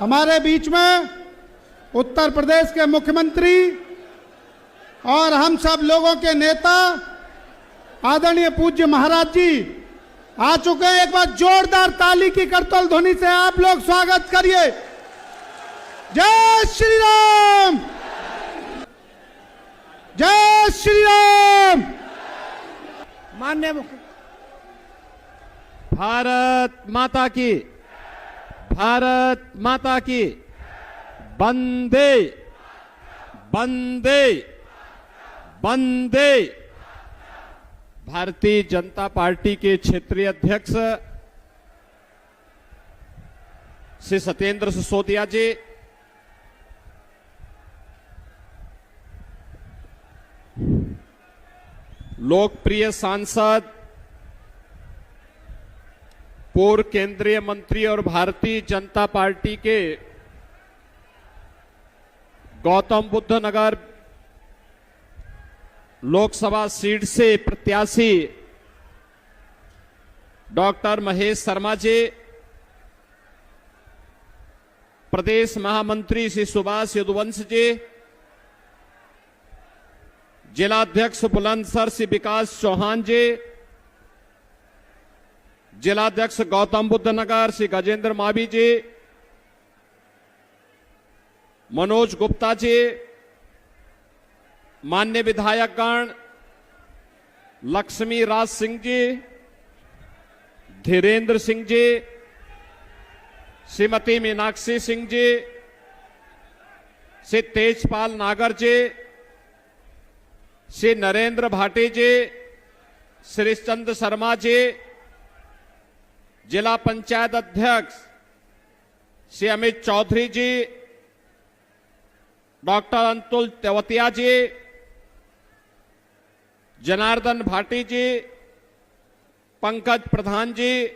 हमारे बीच में उत्तर प्रदेश के मुख्यमंत्री और हम सब लोगों के नेता आदरणीय पूज्य महाराज जी आ चुके हैं। एक बार जोरदार ताली की करतल ध्वनि से आप लोग स्वागत करिए। जय श्री राम, जय श्री राम। माननीय भारत माता की, भारत माता की, वंदे वंदे वंदे। भारतीय जनता पार्टी के क्षेत्रीय अध्यक्ष श्री सत्येंद्र सिसोदिया जी, लोकप्रिय सांसद, पूर्व केंद्रीय मंत्री और भारतीय जनता पार्टी के गौतम बुद्ध नगर लोकसभा सीट से प्रत्याशी डॉक्टर महेश शर्मा जी, प्रदेश महामंत्री श्री सुभाष यदुवंश जी, जिलाध्यक्ष बुलंदशहर श्री विकास चौहान जी, जिलाध्यक्ष गौतम बुद्ध नगर श्री गजेंद्र मावी जी, मनोज गुप्ता जी, मान्य विधायकगण लक्ष्मी राज सिंह जी, धीरेन्द्र सिंह जी, श्रीमती मीनाक्षी सिंह जी, श्री तेजपाल नागर जी, श्री नरेंद्र भाटी जी, श्री चंद शर्मा जी, जिला पंचायत अध्यक्ष श्री अमित चौधरी जी, डॉक्टर अंतुल तेवतिया जी, जनार्दन भाटी जी, पंकज प्रधान जी,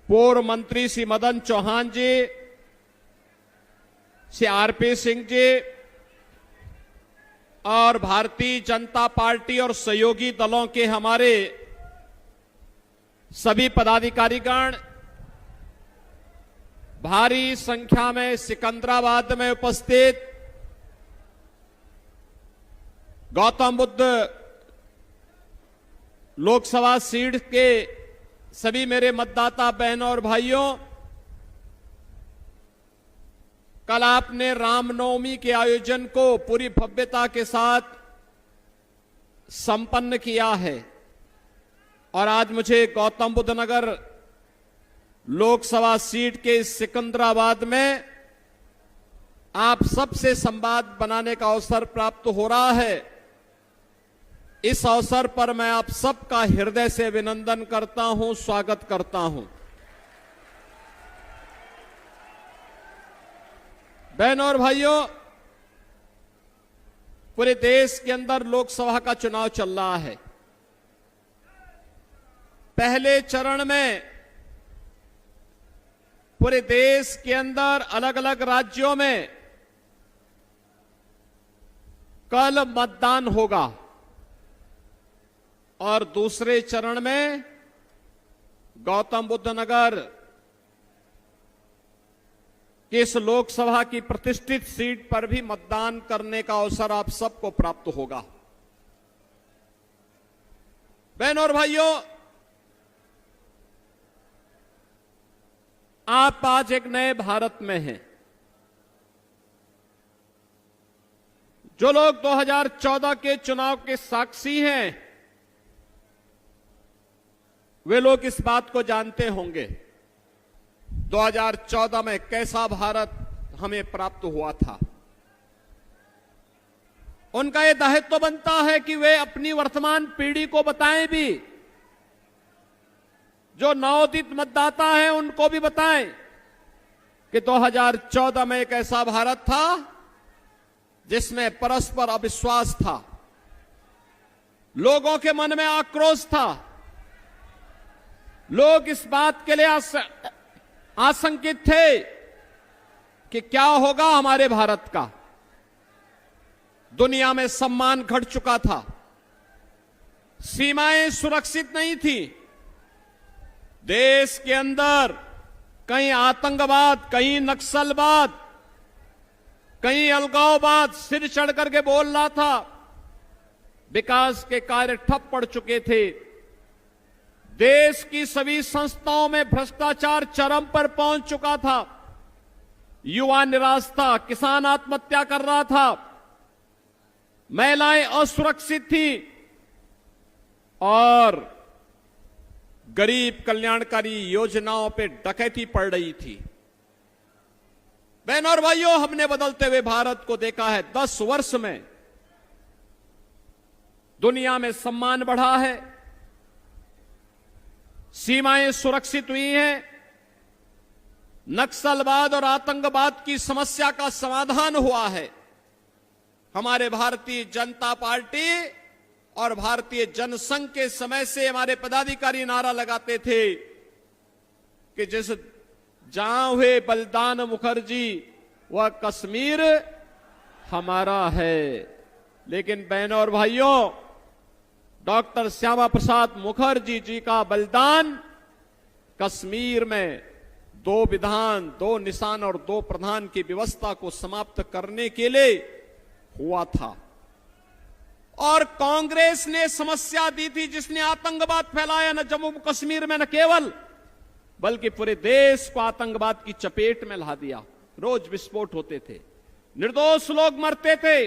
पूर्व मंत्री श्री मदन चौहान जी, श्री आरपी सिंह जी और भारतीय जनता पार्टी और सहयोगी दलों के हमारे सभी पदाधिकारीगण, भारी संख्या में सिकंदराबाद में उपस्थित गौतम बुद्ध लोकसभा सीट के सभी मेरे मतदाता बहनों और भाइयों, कल आपने रामनवमी के आयोजन को पूरी भव्यता के साथ संपन्न किया है और आज मुझे गौतम बुद्ध नगर लोकसभा सीट के सिकंदराबाद में आप सबसे संवाद बनाने का अवसर प्राप्त हो रहा है। इस अवसर पर मैं आप सबका हृदय से अभिनंदन करता हूं, स्वागत करता हूं। बहनों और भाइयों, पूरे देश के अंदर लोकसभा का चुनाव चल रहा है। पहले चरण में पूरे देश के अंदर अलग अलग राज्यों में कल मतदान होगा और दूसरे चरण में गौतम बुद्ध नगर की इस लोकसभा की प्रतिष्ठित सीट पर भी मतदान करने का अवसर आप सबको प्राप्त होगा। बहनों और भाइयों, आप आज एक नए भारत में हैं। जो लोग 2014 के चुनाव के साक्षी हैं, वे लोग इस बात को जानते होंगे 2014 में कैसा भारत हमें प्राप्त हुआ था। उनका यह दायित्व बनता है कि वे अपनी वर्तमान पीढ़ी को बताएं भी, जो नवोदित मतदाता हैं उनको भी बताएं कि 2014 में एक ऐसा भारत था जिसमें परस्पर अविश्वास था, लोगों के मन में आक्रोश था, लोग इस बात के लिए आशंकित थे कि क्या होगा हमारे भारत का। दुनिया में सम्मान घट चुका था, सीमाएं सुरक्षित नहीं थी, देश के अंदर कहीं आतंकवाद, कहीं नक्सलवाद, कहीं अलगाववाद सिर चढ़ करके बोल रहा था। विकास के कार्य ठप पड़ चुके थे। देश की सभी संस्थाओं में भ्रष्टाचार चरम पर पहुंच चुका था। युवा निराश था, किसान आत्महत्या कर रहा था, महिलाएं असुरक्षित थी और गरीब कल्याणकारी योजनाओं पे डकैती पड़ रही थी। बहनों और भाइयों, हमने बदलते हुए भारत को देखा है। 10 वर्ष में दुनिया में सम्मान बढ़ा है, सीमाएं सुरक्षित हुई हैं, नक्सलवाद और आतंकवाद की समस्या का समाधान हुआ है। हमारे भारतीय जनता पार्टी और भारतीय जनसंघ के समय से हमारे पदाधिकारी नारा लगाते थे कि जिस जहां हुए बलिदान मुखर्जी वह कश्मीर हमारा है। लेकिन बहनों और भाइयों, डॉक्टर श्यामा प्रसाद मुखर्जी जी का बलिदान कश्मीर में 2 विधान, 2 निशान और 2 प्रधान की व्यवस्था को समाप्त करने के लिए हुआ था। और कांग्रेस ने समस्या दी थी, जिसने आतंकवाद फैलाया न जम्मू कश्मीर में, न केवल बल्कि पूरे देश को आतंकवाद की चपेट में ला दिया। रोज विस्फोट होते थे, निर्दोष लोग मरते थे,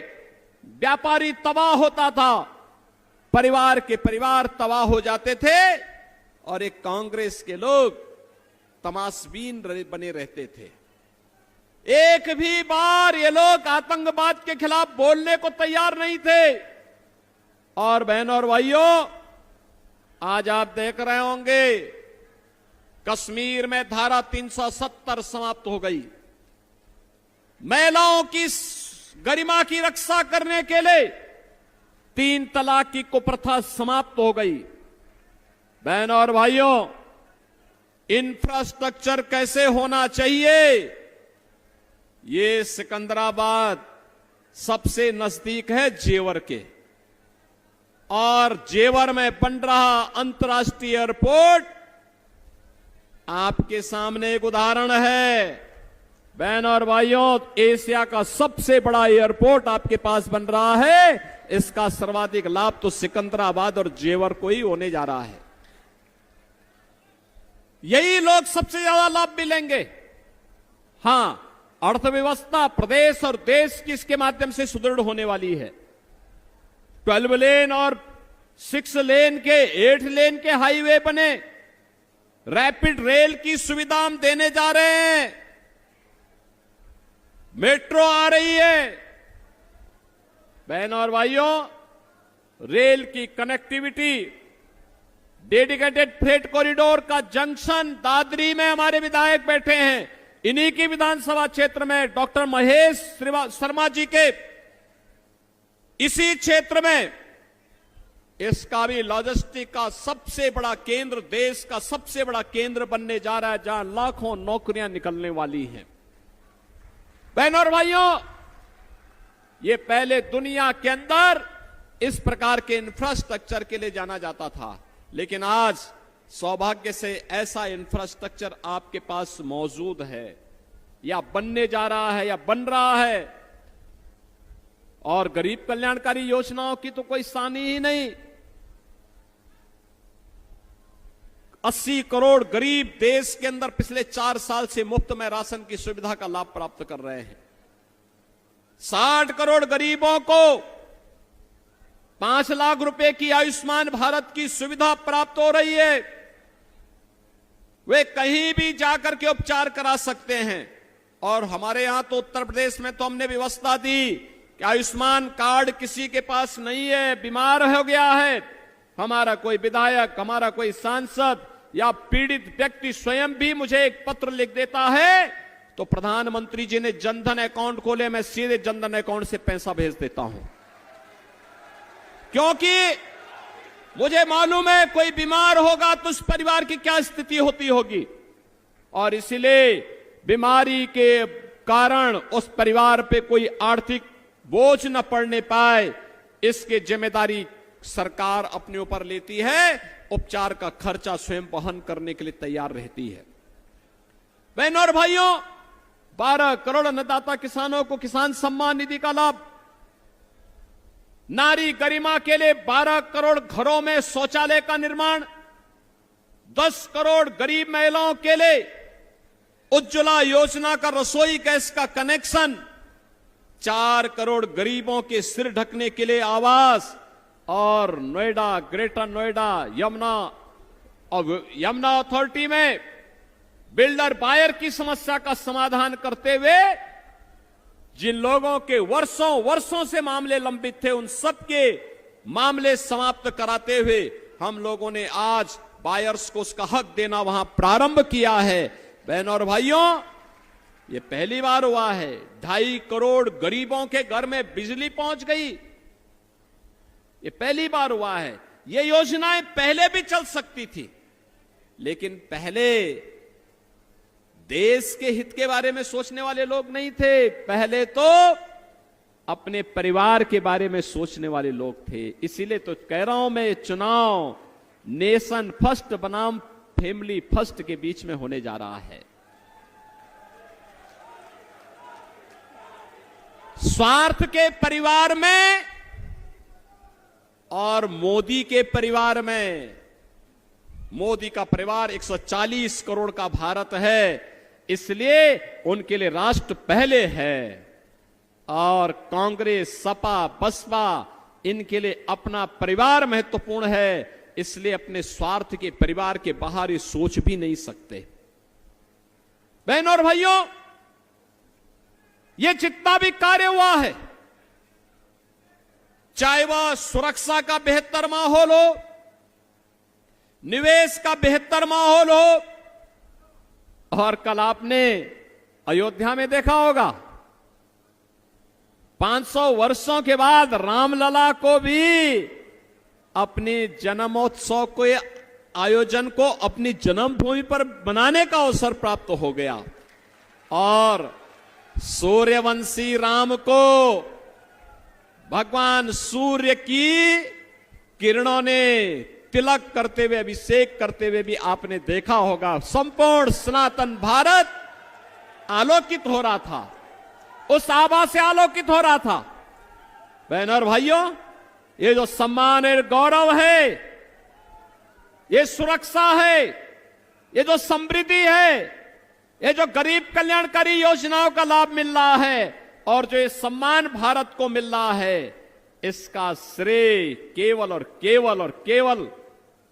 व्यापारी तबाह होता था, परिवार के परिवार तबाह हो जाते थे और एक कांग्रेस के लोग तमाशबीन बने रहते थे। एक भी बार ये लोग आतंकवाद के खिलाफ बोलने को तैयार नहीं थे। और बहनों और भाइयों, आज आप देख रहे होंगे कश्मीर में धारा 370 समाप्त हो गई। महिलाओं की गरिमा की रक्षा करने के लिए 3 तलाक की कुप्रथा समाप्त हो गई। बहनों और भाइयों, इंफ्रास्ट्रक्चर कैसे होना चाहिए, ये सिकंदराबाद सबसे नजदीक है जेवर के, और जेवर में बन रहा अंतर्राष्ट्रीय एयरपोर्ट आपके सामने एक उदाहरण है। बहनों और भाइयों, एशिया का सबसे बड़ा एयरपोर्ट आपके पास बन रहा है। इसका सर्वाधिक लाभ तो सिकंदराबाद और जेवर को ही होने जा रहा है। यही लोग सबसे ज्यादा लाभ भी लेंगे। हां, अर्थव्यवस्था प्रदेश और देश की इसके माध्यम से सुदृढ़ होने वाली है। 12 लेन और 6 लेन के 8 लेन के हाईवे बने, रैपिड रेल की सुविधा हम देने जा रहे हैं, मेट्रो आ रही है। बहनों और भाइयों, रेल की कनेक्टिविटी, डेडिकेटेड फ्रेट कॉरिडोर का जंक्शन दादरी में हमारे विधायक बैठे हैं। इन्हीं की विधानसभा क्षेत्र में डॉक्टर महेश शर्मा जी के इसी क्षेत्र में इसका भी लॉजिस्टिक का सबसे बड़ा केंद्र, देश का सबसे बड़ा केंद्र बनने जा रहा है, जहां लाखों नौकरियां निकलने वाली हैं। बहनों और भाइयों, ये पहले दुनिया के अंदर इस प्रकार के इंफ्रास्ट्रक्चर के लिए जाना जाता था, लेकिन आज सौभाग्य से ऐसा इंफ्रास्ट्रक्चर आपके पास मौजूद है, या बनने जा रहा है या बन रहा है। और गरीब कल्याणकारी योजनाओं की तो कोई सानी ही नहीं। 80 करोड़ गरीब देश के अंदर पिछले 4 साल से मुफ्त में राशन की सुविधा का लाभ प्राप्त कर रहे हैं। 60 करोड़ गरीबों को 5 लाख रुपए की आयुष्मान भारत की सुविधा प्राप्त हो रही है। वे कहीं भी जाकर के उपचार करा सकते हैं। और हमारे यहां तो उत्तर प्रदेश में तो हमने व्यवस्था दी कि आयुष्मान कार्ड किसी के पास नहीं है, बीमार हो गया है, हमारा कोई विधायक, हमारा कोई सांसद या पीड़ित व्यक्ति स्वयं भी मुझे एक पत्र लिख देता है, तो प्रधानमंत्री जी ने जनधन अकाउंट खोले, मैं सीधे जनधन अकाउंट से पैसा भेज देता हूं। क्योंकि मुझे मालूम है कोई बीमार होगा तो उस परिवार की क्या स्थिति होती होगी, और इसलिए बीमारी के कारण उस परिवार पे कोई आर्थिक बोझ न पड़ने पाए, इसकी जिम्मेदारी सरकार अपने ऊपर लेती है, उपचार का खर्चा स्वयं वहन करने के लिए तैयार रहती है। बहनों और भाइयों, 12 करोड़ अन्नदाता किसानों को किसान सम्मान निधि का लाभ, नारी गरिमा के लिए 12 करोड़ घरों में शौचालय का निर्माण, 10 करोड़ गरीब महिलाओं के लिए उज्ज्वला योजना का रसोई गैस का कनेक्शन, 4 करोड़ गरीबों के सिर ढकने के लिए आवास, और नोएडा, ग्रेटर नोएडा, यमुना अथॉरिटी में बिल्डर बायर की समस्या का समाधान करते हुए जिन लोगों के वर्षों से मामले लंबित थे, उन सबके मामले समाप्त कराते हुए हम लोगों ने आज बायर्स को उसका हक देना वहां प्रारंभ किया है। बहनों और भाइयों, ये पहली बार हुआ है। 2.5 करोड़ गरीबों के घर में बिजली पहुंच गई, ये पहली बार हुआ है। ये योजनाएं पहले भी चल सकती थी, लेकिन पहले देश के हित के बारे में सोचने वाले लोग नहीं थे, पहले तो अपने परिवार के बारे में सोचने वाले लोग थे। इसीलिए तो कह रहा हूं मैं, ये चुनाव नेशन फर्स्ट बनाम फैमिली फर्स्ट के बीच में होने जा रहा है। स्वार्थ के परिवार में और मोदी के परिवार में, मोदी का परिवार 140 करोड़ का भारत है, इसलिए उनके लिए राष्ट्र पहले है, और कांग्रेस, सपा, बसपा, इनके लिए अपना परिवार महत्वपूर्ण है, इसलिए अपने स्वार्थ के परिवार के बाहर ये सोच भी नहीं सकते। बहनों और भाइयों, ये जितना भी कार्य हुआ है, चाहे वह सुरक्षा का बेहतर माहौल हो, निवेश का बेहतर माहौल हो, और कल आपने अयोध्या में देखा होगा 500 वर्षों के बाद रामलला को भी अपने जन्मोत्सव के आयोजन को अपनी जन्मभूमि पर बनाने का अवसर प्राप्त हो गया, और सूर्यवंशी राम को भगवान सूर्य की किरणों ने तिलक करते हुए, अभिषेक करते हुए भी आपने देखा होगा। संपूर्ण सनातन भारत आलोकित हो रहा था, उस आभा से आलोकित हो रहा था। बहनों और भाइयों, ये जो सम्मान और गौरव है, ये सुरक्षा है, ये जो समृद्धि है, ये जो गरीब कल्याणकारी योजनाओं का लाभ मिल रहा है, और जो ये सम्मान भारत को मिल रहा है, इसका श्रेय केवल और केवल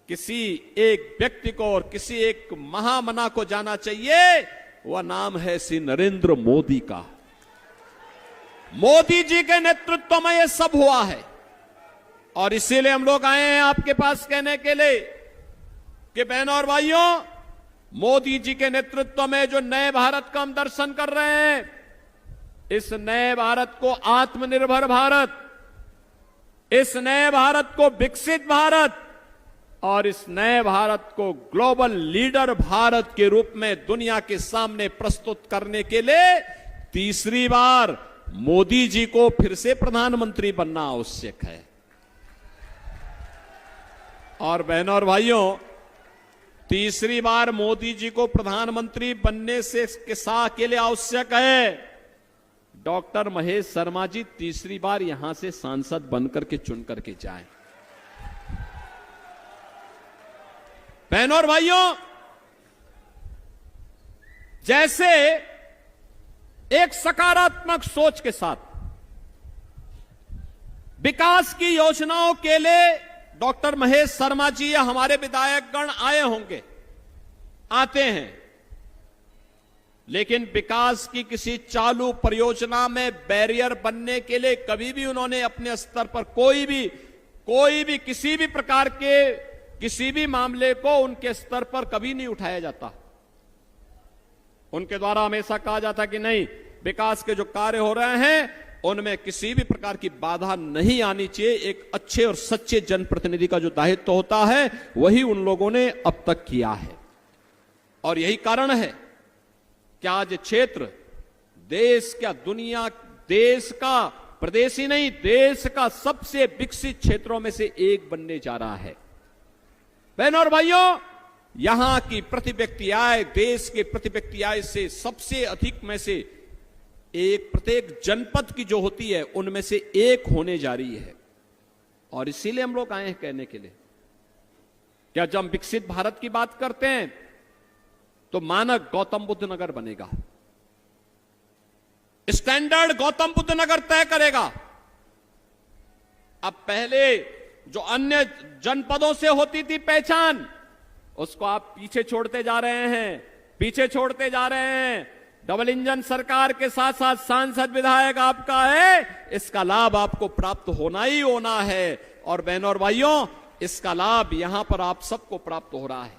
किसी एक व्यक्ति को और किसी एक महामना को जाना चाहिए। वह नाम है श्री नरेंद्र मोदी का। मोदी जी के नेतृत्व में यह सब हुआ है, और इसीलिए हम लोग आए हैं आपके पास कहने के लिए कि बहनों और भाइयों, मोदी जी के नेतृत्व में जो नए भारत का हम दर्शन कर रहे हैं, इस नए भारत को आत्मनिर्भर भारत, इस नए भारत को विकसित भारत, और इस नए भारत को ग्लोबल लीडर भारत के रूप में दुनिया के सामने प्रस्तुत करने के लिए तीसरी बार मोदी जी को फिर से प्रधानमंत्री बनना आवश्यक है। और बहनों और भाइयों, तीसरी बार मोदी जी को प्रधानमंत्री बनने से के लिए आवश्यक है डॉक्टर महेश शर्मा जी तीसरी बार यहां से सांसद बनकर के चुन करके जाएं। बहनों और भाइयों, जैसे एक सकारात्मक सोच के साथ विकास की योजनाओं के लिए डॉक्टर महेश शर्मा जी या हमारे विधायकगण आए होंगे, आते हैं, लेकिन विकास की किसी चालू परियोजना में बैरियर बनने के लिए कभी भी उन्होंने अपने स्तर पर कोई भी किसी भी प्रकार के किसी भी मामले को उनके स्तर पर कभी नहीं उठाया जाता। उनके द्वारा हमेशा कहा जाता कि नहीं, विकास के जो कार्य हो रहे हैं उनमें किसी भी प्रकार की बाधा नहीं आनी चाहिए। एक अच्छे और सच्चे जनप्रतिनिधि का जो दायित्व होता है वही उन लोगों ने अब तक किया है, और यही कारण है कि आज क्षेत्र देश क्या दुनिया, देश का, प्रदेश ही नहीं देश का सबसे विकसित क्षेत्रों में से एक बनने जा रहा है। बहनों और भाइयों, यहां की प्रति व्यक्ति आय, देश के प्रति व्यक्ति आय से सबसे अधिक में से एक, प्रत्येक जनपद की जो होती है उनमें से एक होने जा रही है। और इसीलिए हम लोग आए हैं कहने के लिए, क्या जब हम विकसित भारत की बात करते हैं तो मानक गौतम बुद्ध नगर बनेगा, स्टैंडर्ड गौतम बुद्ध नगर तय करेगा। अब पहले जो अन्य जनपदों से होती थी पहचान, उसको आप पीछे छोड़ते जा रहे हैं, पीछे छोड़ते जा रहे हैं। डबल इंजन सरकार के साथ साथ सांसद विधायक आपका है, इसका लाभ आपको प्राप्त होना ही होना है। और बहनों और भाइयों, इसका लाभ यहां पर आप सबको प्राप्त हो रहा है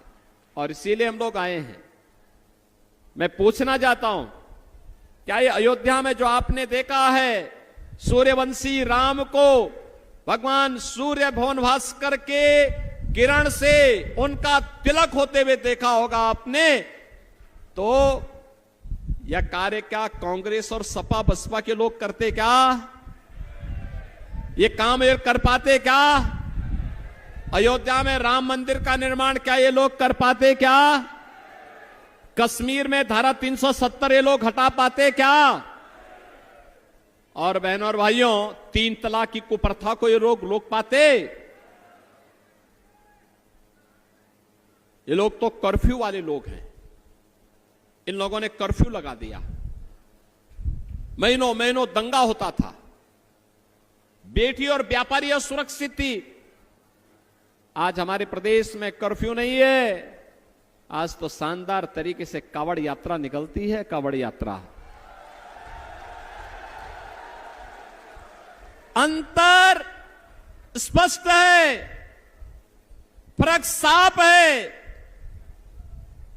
और इसीलिए हम लोग आए हैं। मैं पूछना चाहता हूं, क्या ये अयोध्या में जो आपने देखा है सूर्यवंशी राम को भगवान सूर्य भवन भास्कर के किरण से उनका तिलक होते हुए देखा होगा आपने, तो यह कार्य क्या कांग्रेस और सपा बसपा के लोग करते क्या? ये काम ये कर पाते क्या? अयोध्या में राम मंदिर का निर्माण क्या ये लोग कर पाते क्या? कश्मीर में धारा 370 ये लोग हटा पाते क्या? और बहनों और भाइयों, 3 तलाक की कुप्रथा को ये लोग रोक पाते? ये लोग तो कर्फ्यू वाले लोग हैं। इन लोगों ने कर्फ्यू लगा दिया, महीनों महीनों दंगा होता था, बेटी और व्यापारी असुरक्षित थी। आज हमारे प्रदेश में कर्फ्यू नहीं है, आज तो शानदार तरीके से कावड़ यात्रा निकलती है। कावड़ यात्रा, अंतर स्पष्ट है, फर्क साफ है।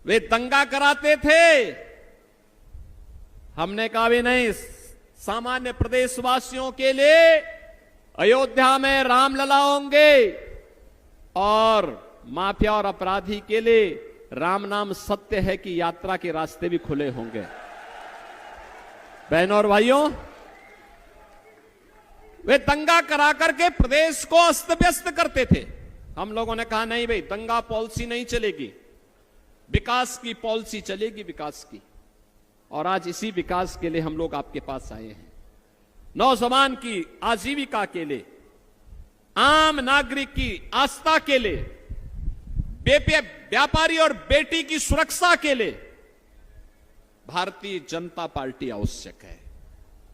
वे दंगा कराते थे, हमने कहा भी नहीं, सामान्य प्रदेशवासियों के लिए अयोध्या में रामलला होंगे और माफिया और अपराधी के लिए राम नाम सत्य है कि यात्रा के रास्ते भी खुले होंगे। बहनों और भाइयों, वे दंगा करा करके प्रदेश को अस्त व्यस्त करते थे। हम लोगों ने कहा नहीं भाई, दंगा पॉलिसी नहीं चलेगी, विकास की पॉलिसी चलेगी, विकास की। और आज इसी विकास के लिए हम लोग आपके पास आए हैं। नौजवान की आजीविका के लिए, आम नागरिक की आस्था के लिए, व्यापारी और बेटी की सुरक्षा के लिए भारतीय जनता पार्टी आवश्यक है।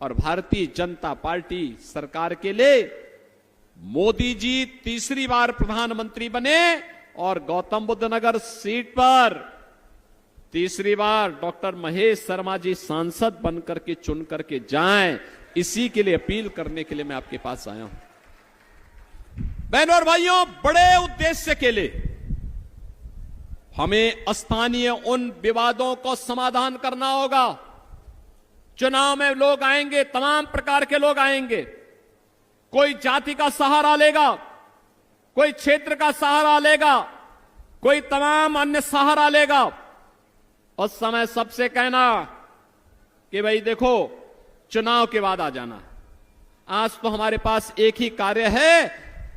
और भारतीय जनता पार्टी सरकार के लिए मोदी जी तीसरी बार प्रधानमंत्री बने और गौतम बुद्ध नगर सीट पर तीसरी बार डॉक्टर महेश शर्मा जी सांसद बनकर के चुन करके जाएं, इसी के लिए अपील करने के लिए मैं आपके पास आया हूं। बहनों और भाइयों, बड़े उद्देश्य के लिए हमें स्थानीय उन विवादों को समाधान करना होगा। चुनाव में लोग आएंगे, तमाम प्रकार के लोग आएंगे, कोई जाति का सहारा लेगा, कोई क्षेत्र का सहारा लेगा, कोई तमाम अन्य सहारा लेगा। उस समय सबसे कहना कि भाई देखो, चुनाव के बाद आ जाना। आज तो हमारे पास एक ही कार्य है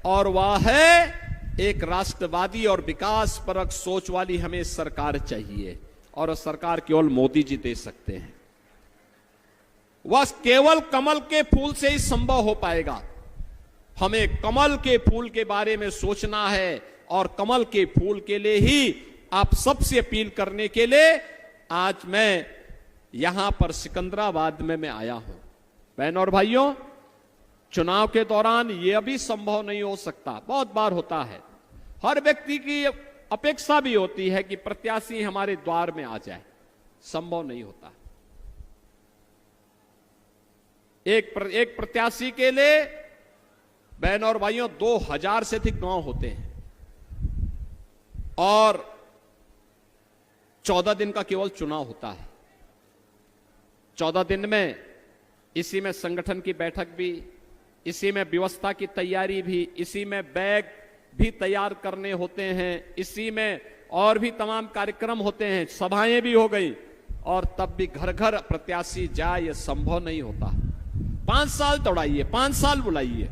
और वह है एक राष्ट्रवादी और विकास परक सोच वाली हमें सरकार चाहिए। और उस सरकार केवल मोदी जी दे सकते हैं। वह केवल कमल के फूल से ही संभव हो पाएगा। हमें कमल के फूल के बारे में सोचना है और कमल के फूल के लिए ही आप सबसे अपील करने के लिए आज मैं यहां पर सिकंदराबाद में मैं आया हूं। बहनों और भाइयों, चुनाव के दौरान यह भी संभव नहीं हो सकता, बहुत बार होता है। हर व्यक्ति की अपेक्षा भी होती है कि प्रत्याशी हमारे द्वार में आ जाए, संभव नहीं होता। एक प्रत्याशी के लिए बहनों और भाइयों 2000 से अधिक गांव होते हैं और 14 दिन का केवल चुनाव होता है। 14 दिन में इसी में संगठन की बैठक भी, इसी में व्यवस्था की तैयारी भी, इसी में बैग भी तैयार करने होते हैं, इसी में और भी तमाम कार्यक्रम होते हैं, सभाएं भी हो गई और तब भी घर घर प्रत्याशी जाए, यह संभव नहीं होता। 5 साल दौड़ाइए, 5 साल बुलाइए।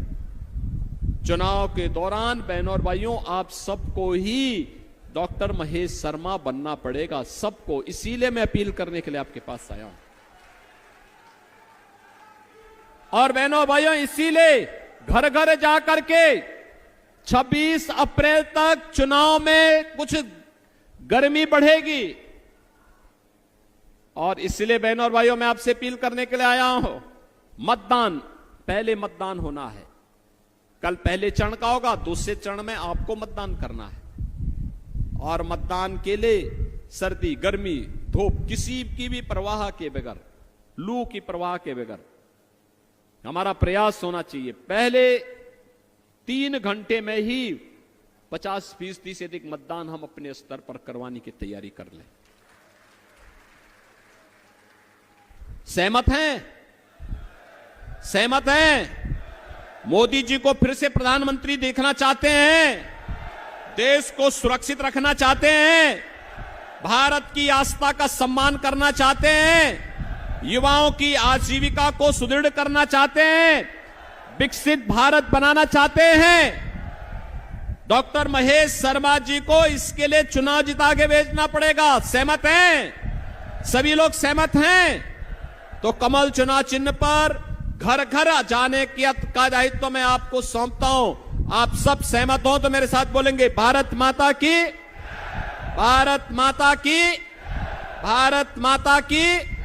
चुनाव के दौरान बहनों और भाइयों, आप सबको ही डॉक्टर महेश शर्मा बनना पड़ेगा सबको। इसीलिए मैं अपील करने के लिए आपके पास आया हूं। और बहनों भाइयों, इसीलिए घर घर जाकर के 26 अप्रैल तक चुनाव में कुछ गर्मी बढ़ेगी। और इसलिए बहनों और भाइयों, मैं आपसे अपील करने के लिए आया हूं। मतदान, पहले मतदान होना है। कल पहले चरण का होगा, दूसरे चरण में आपको मतदान करना है। और मतदान के लिए सर्दी, गर्मी, धूप, किसी की भी परवाह के बगैर, लू की परवाह के बगैर हमारा प्रयास होना चाहिए। पहले 3 घंटे में ही 50% से अधिक मतदान हम अपने स्तर पर करवाने की तैयारी कर लें। सहमत हैं? सहमत हैं? मोदी जी को फिर से प्रधानमंत्री देखना चाहते हैं? देश को सुरक्षित रखना चाहते हैं? भारत की आस्था का सम्मान करना चाहते हैं? युवाओं की आजीविका को सुदृढ़ करना चाहते हैं? विकसित भारत बनाना चाहते हैं? डॉक्टर महेश शर्मा जी को इसके लिए चुनाव जिता के भेजना पड़ेगा। सहमत हैं? सभी लोग सहमत हैं? तो कमल चुनाव चिन्ह पर घर घर जाने का दायित्व मैं आपको सौंपता हूं। आप सब सहमत हो तो मेरे साथ बोलेंगे, भारत माता की, भारत माता की, भारत माता की।